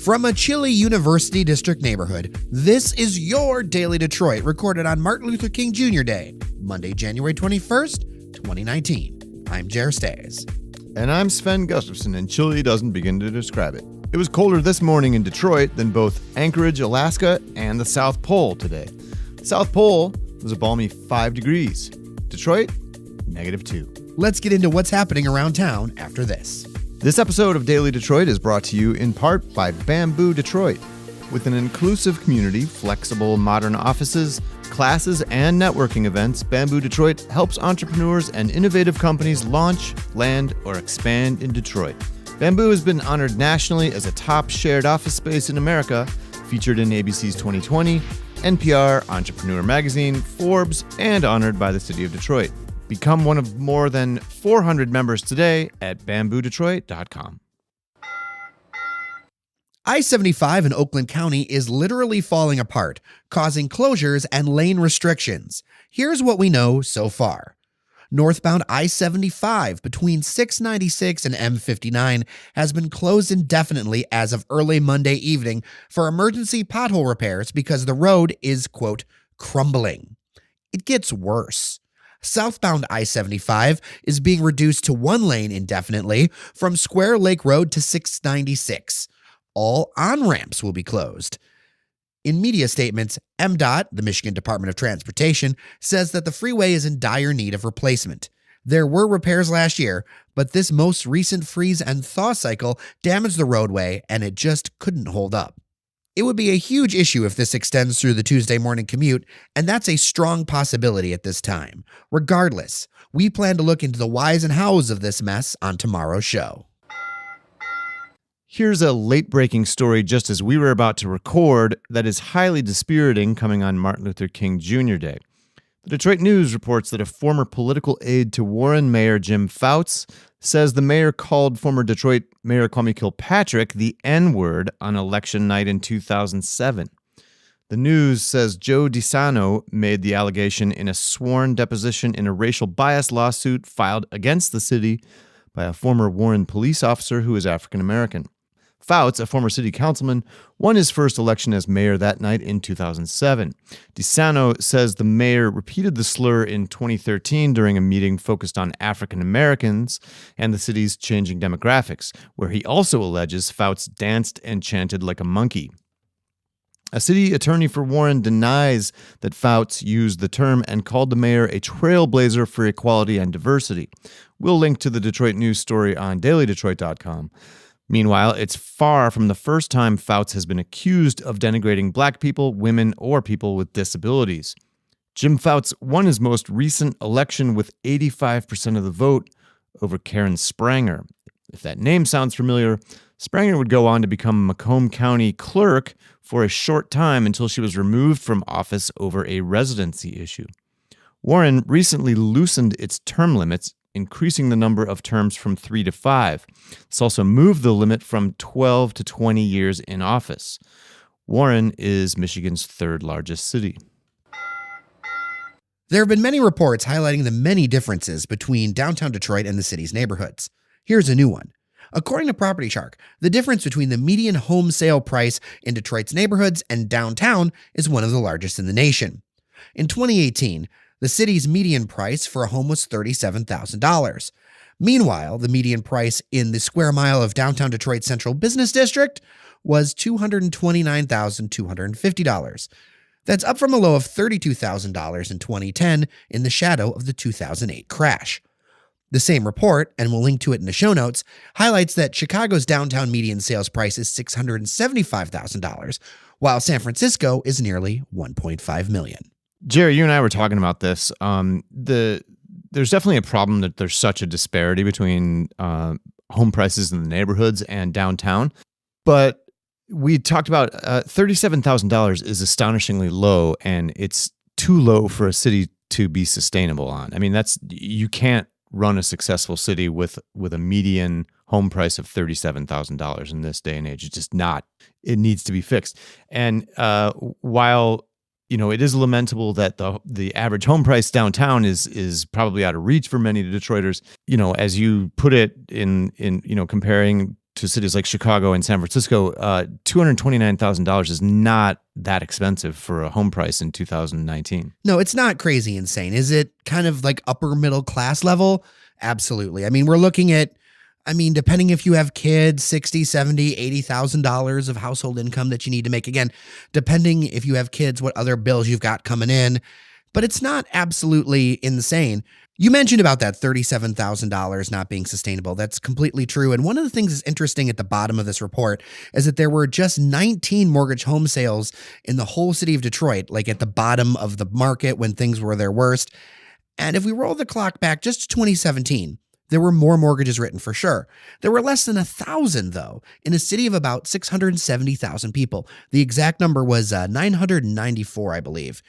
From a chilly University District neighborhood, this is your Daily Detroit, recorded on Martin Luther King Jr. Day, Monday, January 21st, 2019. I'm Jer Stays. And I'm Sven Gustafson, and chilly doesn't begin to describe it. It was colder this morning in Detroit than both Anchorage, Alaska, and the South Pole today. The South Pole was a balmy 5 degrees. Detroit, -2. Let's get into what's happening around town after this. This episode of Daily Detroit is brought to you in part by Bamboo Detroit. With an inclusive community, flexible modern offices, classes, and networking events, Bamboo Detroit helps entrepreneurs and innovative companies launch, land, or expand in Detroit. Bamboo has been honored nationally as a top shared office space in America, featured in ABC's 2020, NPR, Entrepreneur Magazine, Forbes, and honored by the City of Detroit. Become one of more than 400 members today at bamboodetroit.com. I-75 in Oakland County is literally falling apart, causing closures and lane restrictions. Here's what we know so far. Northbound I-75 between 696 and M59 has been closed indefinitely as of early Monday evening for emergency pothole repairs because the road is, quote, crumbling. It gets worse. Southbound I-75 is being reduced to one lane indefinitely from Square Lake Road to 696. All on-ramps will be closed. In media statements, MDOT, the Michigan Department of Transportation, says that the freeway is in dire need of replacement. There were repairs last year, but this most recent freeze and thaw cycle damaged the roadway and it just couldn't hold up. It would be a huge issue if this extends through the Tuesday morning commute, and that's a strong possibility at this time. Regardless, we plan to look into the whys and hows of this mess on tomorrow's show. Here's a late-breaking story just as we were about to record that is highly dispiriting coming on Martin Luther King Jr. Day. The Detroit News reports that a former political aide to Warren Mayor Jim Fouts says the mayor called former Detroit Mayor Kwame Kilpatrick the N-word on election night in 2007. The News says Joe DiSano made the allegation in a sworn deposition in a racial bias lawsuit filed against the city by a former Warren police officer who is African American. Fouts, a former city councilman, won his first election as mayor that night in 2007. DiSano says the mayor repeated the slur in 2013 during a meeting focused on African Americans and the city's changing demographics, where he also alleges Fouts danced and chanted like a monkey. A city attorney for Warren denies that Fouts used the term and called the mayor a trailblazer for equality and diversity. We'll link to the Detroit News story on dailydetroit.com. Meanwhile, it's far from the first time Fouts has been accused of denigrating black people, women, or people with disabilities. Jim Fouts won his most recent election with 85% of the vote over Karen Spranger. If that name sounds familiar, Spranger would go on to become Macomb County clerk for a short time until she was removed from office over a residency issue. Warren recently loosened its term limits, increasing the number of terms from 3 to 5. This also moved the limit from 12 to 20 years in office. Warren is Michigan's third largest city. There have been many reports highlighting the many differences between downtown Detroit and the city's neighborhoods. Here's a new one. According to Property Shark, the difference between the median home sale price in Detroit's neighborhoods and downtown is one of the largest in the nation. In 2018, the city's median price for a home was $37,000. Meanwhile, the median price in the square mile of downtown Detroit Central Business District was $229,250. That's up from a low of $32,000 in 2010 in the shadow of the 2008 crash. The same report, and we'll link to it in the show notes, highlights that Chicago's downtown median sales price is $675,000, while San Francisco is nearly $1.5 million. Jerry, you and I were talking about this. There's definitely a problem that there's such a disparity between home prices in the neighborhoods and downtown. But we talked about $37,000 is astonishingly low, and it's too low for a city to be sustainable on. I mean, you can't run a successful city with a median home price of $37,000 in this day and age. It's just not. It needs to be fixed. And while it is lamentable that the average home price downtown is probably out of reach for many Detroiters. As you put it in comparing to cities like Chicago and San Francisco, $229,000 is not that expensive for a home price in 2019. No, it's not crazy insane. Is it kind of like upper middle class level? Absolutely. I mean, we're looking at, depending if you have kids, $60,000, $70,000, $80,000 of household income that you need to make. Again, depending if you have kids, what other bills you've got coming in. But it's not absolutely insane. You mentioned about that $37,000 not being sustainable. That's completely true. And one of the things that's interesting at the bottom of this report is that there were just 19 mortgage home sales in the whole city of Detroit, like at the bottom of the market when things were their worst. And if we roll the clock back just to 2017, there were more mortgages written for sure. There were less than 1,000, though, in a city of about 670,000 people. The exact number was 994, I believe.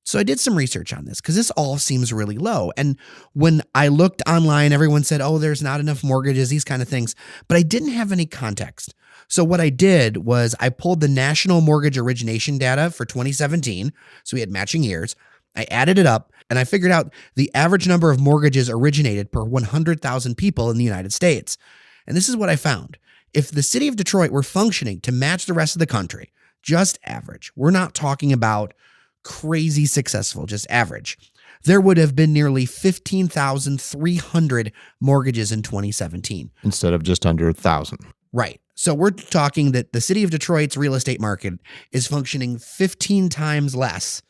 So I did some research on this because this all seems really low. And when I looked online, everyone said, oh, there's not enough mortgages, these kind of things. But I didn't have any context. So what I did was I pulled the national mortgage origination data for 2017. So we had matching years. I added it up and I figured out the average number of mortgages originated per 100,000 people in the United States. And this is what I found. If the city of Detroit were functioning to match the rest of the country, just average, we're not talking about crazy successful, just average, there would have been nearly 15,300 mortgages in 2017. Instead of just under 1,000. Right. So we're talking that the city of Detroit's real estate market is functioning 15 times less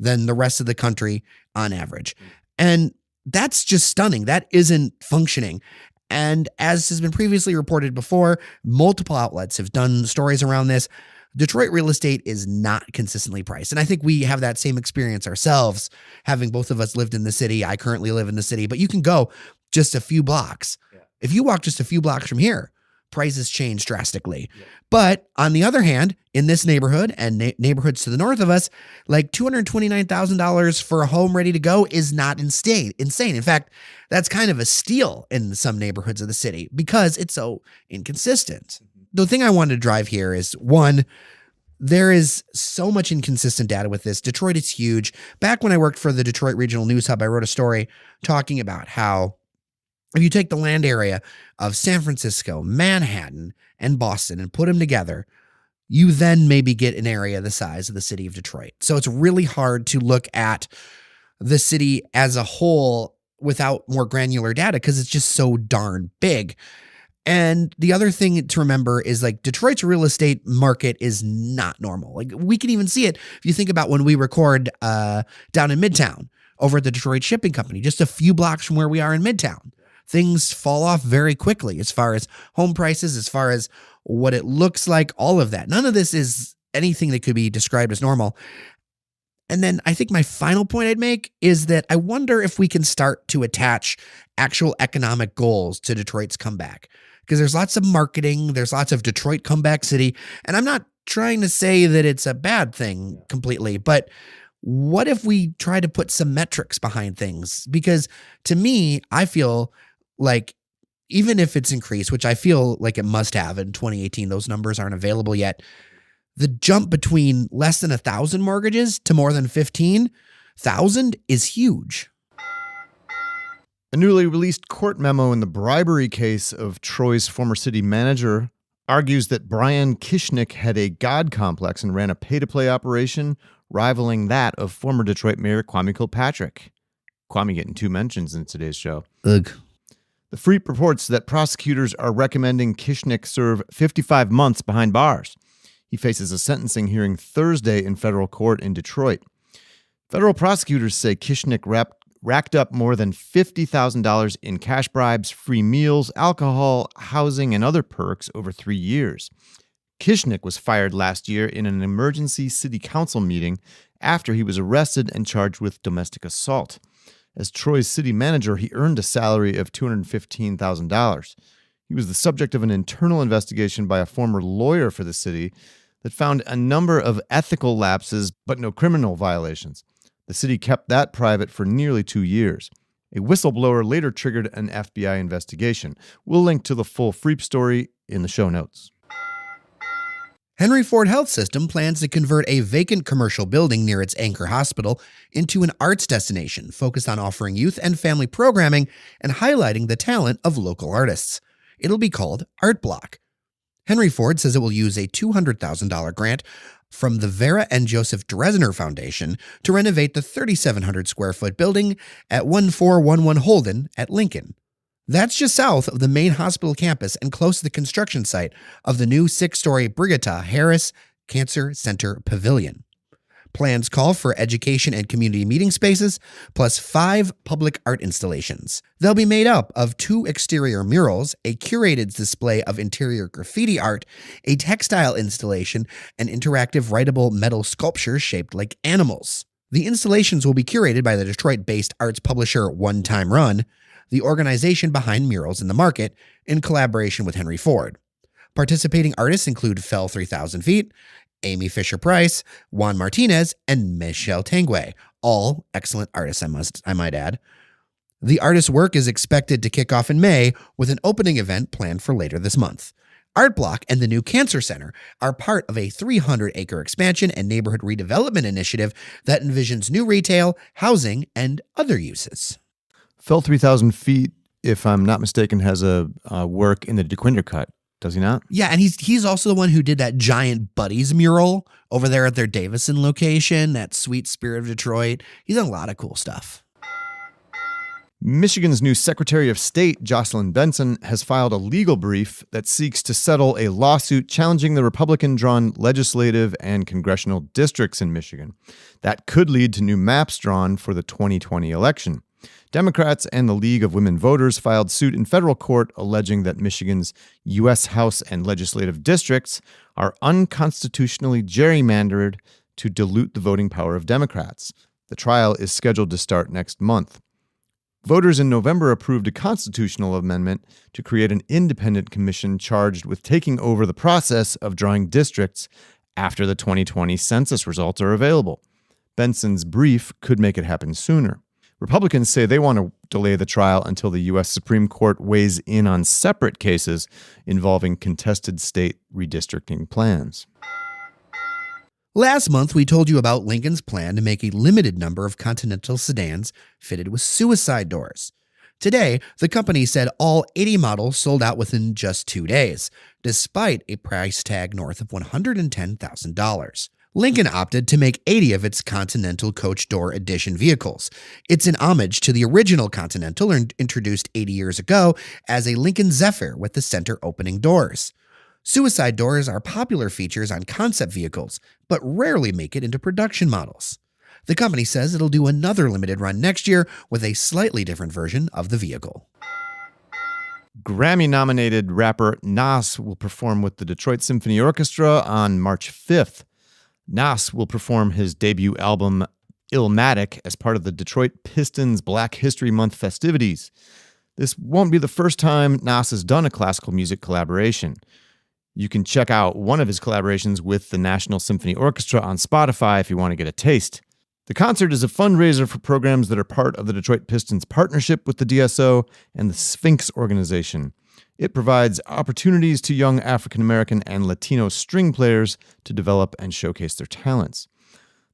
than the rest of the country on average. And that's just stunning. That isn't functioning. And as has been previously reported before, multiple outlets have done stories around this. Detroit real estate is not consistently priced. And I think we have that same experience ourselves, having both of us lived in the city. I currently live in the city, but you can go just a few blocks. Yeah. If you walk just a few blocks from here, prices change drastically. Yeah. But on the other hand, in this neighborhood and neighborhoods to the north of us, like $229,000 for a home ready to go is not insane. In fact, that's kind of a steal in some neighborhoods of the city because it's so inconsistent. The thing I wanted to drive here is, one, there is so much inconsistent data with this. Detroit is huge. Back when I worked for the Detroit Regional News Hub, I wrote a story talking about how if you take the land area of San Francisco, Manhattan, and Boston and put them together, you then maybe get an area the size of the city of Detroit. So it's really hard to look at the city as a whole without more granular data because it's just so darn big. And the other thing to remember is like Detroit's real estate market is not normal. Like we can even see it if you think about when we record down in Midtown over at the Detroit Shipping Company, just a few blocks from where we are in Midtown. Things fall off very quickly as far as home prices, as far as what it looks like, all of that. None of this is anything that could be described as normal. And then I think my final point I'd make is that I wonder if we can start to attach actual economic goals to Detroit's comeback. Because there's lots of marketing, there's lots of Detroit comeback city, and I'm not trying to say that it's a bad thing completely, but what if we try to put some metrics behind things? Because to me, I feel like even if it's increased, which I feel like it must have in 2018, those numbers aren't available yet, the jump between less than 1,000 mortgages to more than 15,000 is huge. A newly released court memo in the bribery case of Troy's former city manager argues that Brian Kishnick had a God complex and ran a pay-to-play operation rivaling that of former Detroit Mayor Kwame Kilpatrick. Kwame getting 2 mentions in today's show. Ugh. The Freep reports that prosecutors are recommending Kishnick serve 55 months behind bars. He faces a sentencing hearing Thursday in federal court in Detroit. Federal prosecutors say Kishnick racked up more than $50,000 in cash bribes, free meals, alcohol, housing, and other perks over 3 years. Kishnick was fired last year in an emergency city council meeting after he was arrested and charged with domestic assault. As Troy's city manager, he earned a salary of $215,000. He was the subject of an internal investigation by a former lawyer for the city that found a number of ethical lapses but no criminal violations. The city kept that private for nearly 2 years. A whistleblower later triggered an FBI investigation. We'll link to the full Freep story in the show notes. Henry Ford Health System plans to convert a vacant commercial building near its anchor hospital into an arts destination focused on offering youth and family programming and highlighting the talent of local artists. It'll be called ArtBlock. Henry Ford says it will use a $200,000 grant from the Vera and Joseph Dresner Foundation to renovate the 3,700 square foot building at 1411 Holden at Lincoln. That's just south of the main hospital campus and close to the construction site of the new 6-story Brigata Harris Cancer Center Pavilion. Plans call for education and community meeting spaces, plus 5 public art installations. They'll be made up of 2 exterior murals, a curated display of interior graffiti art, a textile installation, and interactive writable metal sculptures shaped like animals. The installations will be curated by the Detroit-based arts publisher One Time Run, the organization behind Murals in the Market, in collaboration with Henry Ford. Participating artists include Fell 3000 Feet, Amy Fisher-Price, Juan Martinez, and Michelle Tanguay, all excellent artists, I might add. The artist's work is expected to kick off in May, with an opening event planned for later this month. ArtBlock and the new Cancer Center are part of a 300-acre expansion and neighborhood redevelopment initiative that envisions new retail, housing, and other uses. Fell 3,000 Feet, if I'm not mistaken, has a work in the DeQuinder cut. Does he not? Yeah, and he's also the one who did that giant Buddies mural over there at their Davison location, that sweet spirit of Detroit. He's done a lot of cool stuff. Michigan's new Secretary of State, Jocelyn Benson, has filed a legal brief that seeks to settle a lawsuit challenging the Republican-drawn legislative and congressional districts in Michigan. That could lead to new maps drawn for the 2020 election. Democrats and the League of Women Voters filed suit in federal court alleging that Michigan's U.S. House and legislative districts are unconstitutionally gerrymandered to dilute the voting power of Democrats. The trial is scheduled to start next month. Voters in November approved a constitutional amendment to create an independent commission charged with taking over the process of drawing districts after the 2020 census results are available. Benson's brief could make it happen sooner. Republicans say they want to delay the trial until the U.S. Supreme Court weighs in on separate cases involving contested state redistricting plans. Last month, we told you about Lincoln's plan to make a limited number of Continental sedans fitted with suicide doors. Today, the company said all 80 models sold out within just 2 days, despite a price tag north of $110,000. Lincoln opted to make 80 of its Continental Coach Door Edition vehicles. It's an homage to the original Continental, introduced 80 years ago as a Lincoln Zephyr with the center opening doors. Suicide doors are popular features on concept vehicles, but rarely make it into production models. The company says it'll do another limited run next year with a slightly different version of the vehicle. Grammy-nominated rapper Nas will perform with the Detroit Symphony Orchestra on March 5th. Nas will perform his debut album, Illmatic, as part of the Detroit Pistons Black History Month festivities. This won't be the first time Nas has done a classical music collaboration. You can check out one of his collaborations with the National Symphony Orchestra on Spotify if you want to get a taste. The concert is a fundraiser for programs that are part of the Detroit Pistons partnership with the DSO and the Sphinx organization. It provides opportunities to young African-American and Latino string players to develop and showcase their talents.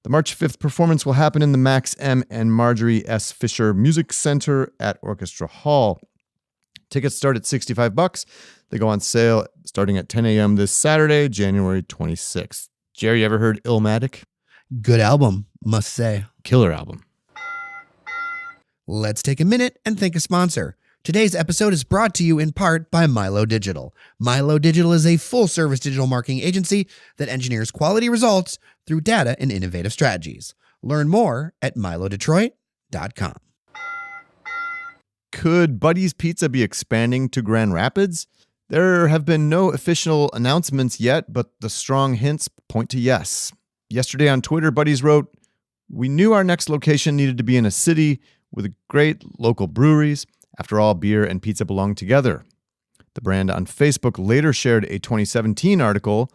The March 5th performance will happen in the Max M. and Marjorie S. Fisher Music Center at Orchestra Hall. Tickets start at $65. They go on sale starting at 10 a.m. this Saturday, January 26th. Jerry, you ever heard Illmatic? Good album, must say. Killer album. Let's take a minute and thank a sponsor. Today's episode is brought to you in part by Milo Digital. Milo Digital is a full-service digital marketing agency that engineers quality results through data and innovative strategies. Learn more at milodetroit.com. Could Buddy's Pizza be expanding to Grand Rapids? There have been no official announcements yet, but the strong hints point to yes. Yesterday on Twitter, Buddy's wrote, "We knew our next location needed to be in a city with great local breweries. After all, beer and pizza belong together." The brand on Facebook later shared a 2017 article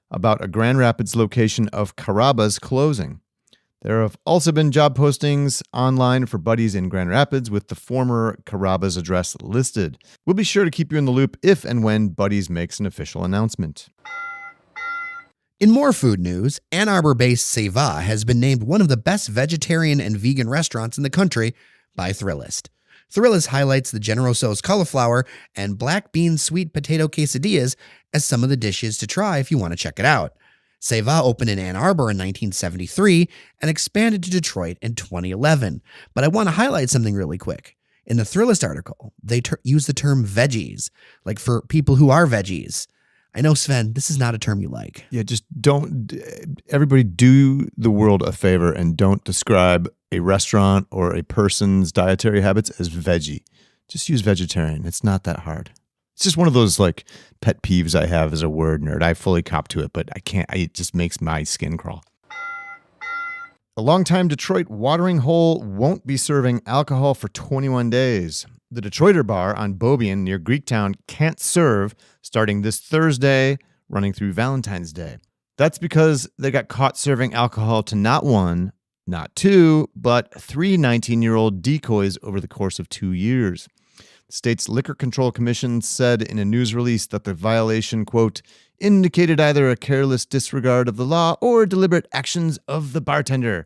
about a Grand Rapids location of Carrabba's closing. There have also been job postings online for Buddy's in Grand Rapids with the former Carrabba's address listed. We'll be sure to keep you in the loop if and when Buddy's makes an official announcement. In more food news, Ann Arbor-based Seva has been named one of the best vegetarian and vegan restaurants in the country by Thrillist. Thrillist highlights the General Tso's cauliflower and black bean sweet potato quesadillas as some of the dishes to try if you want to check it out. Seva opened in Ann Arbor in 1973 and expanded to Detroit in 2011. But I want to highlight something really quick. In the Thrillist article, they use the term veggies, like for people who are veggies. I know, Sven, this is not a term you like. Yeah, just don't, everybody do the world a favor and don't describe a restaurant or a person's dietary habits as veggie. Just use vegetarian. It's not that hard. It's just one of those like pet peeves I have as a word nerd. I fully cop to it, but I can't, it just makes my skin crawl. A longtime Detroit watering hole won't be serving alcohol for 21 days. The Detroiter bar on Beaubien near Greektown can't serve starting this Thursday, running through Valentine's Day. That's because they got caught serving alcohol to not one, not two, but 3 19-year-old decoys over the course of 2 years. The state's Liquor Control Commission said in a news release that the violation, quote, indicated either a careless disregard of the law or deliberate actions of the bartender.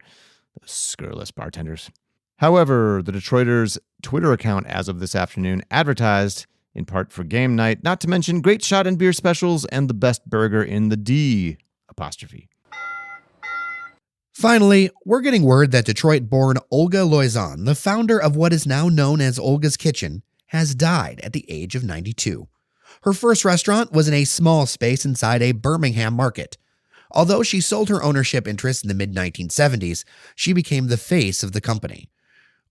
Those scurrilous bartenders. However, the Detroiters' Twitter account as of this afternoon advertised, in part for game night, not to mention great shot and beer specials and the best burger in the D apostrophe. Finally, we're getting word that Detroit-born Olga Loizan, the founder of what is now known as Olga's Kitchen, has died at the age of 92. Her first restaurant was in a small space inside a Birmingham market. Although she sold her ownership interest in the mid-1970s, she became the face of the company.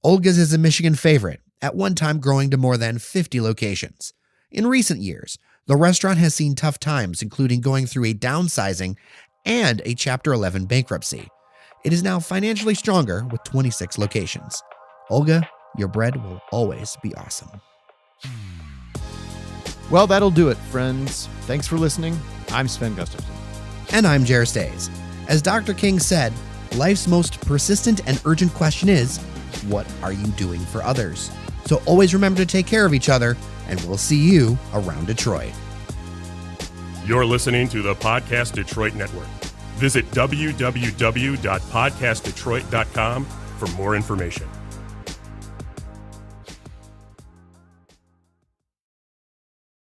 Olga's is a Michigan favorite, at one time growing to more than 50 locations. In recent years, the restaurant has seen tough times, including going through a downsizing and a Chapter 11 bankruptcy. It is now financially stronger with 26 locations. Olga, your bread will always be awesome. Well, that'll do it, friends. Thanks for listening. I'm Sven Gustafson. And I'm Jer Stays. As Dr. King said, life's most persistent and urgent question is, what are you doing for others? So always remember to take care of each other, and we'll see you around Detroit. You're listening to the Podcast Detroit Network. Visit www.podcastdetroit.com for more information.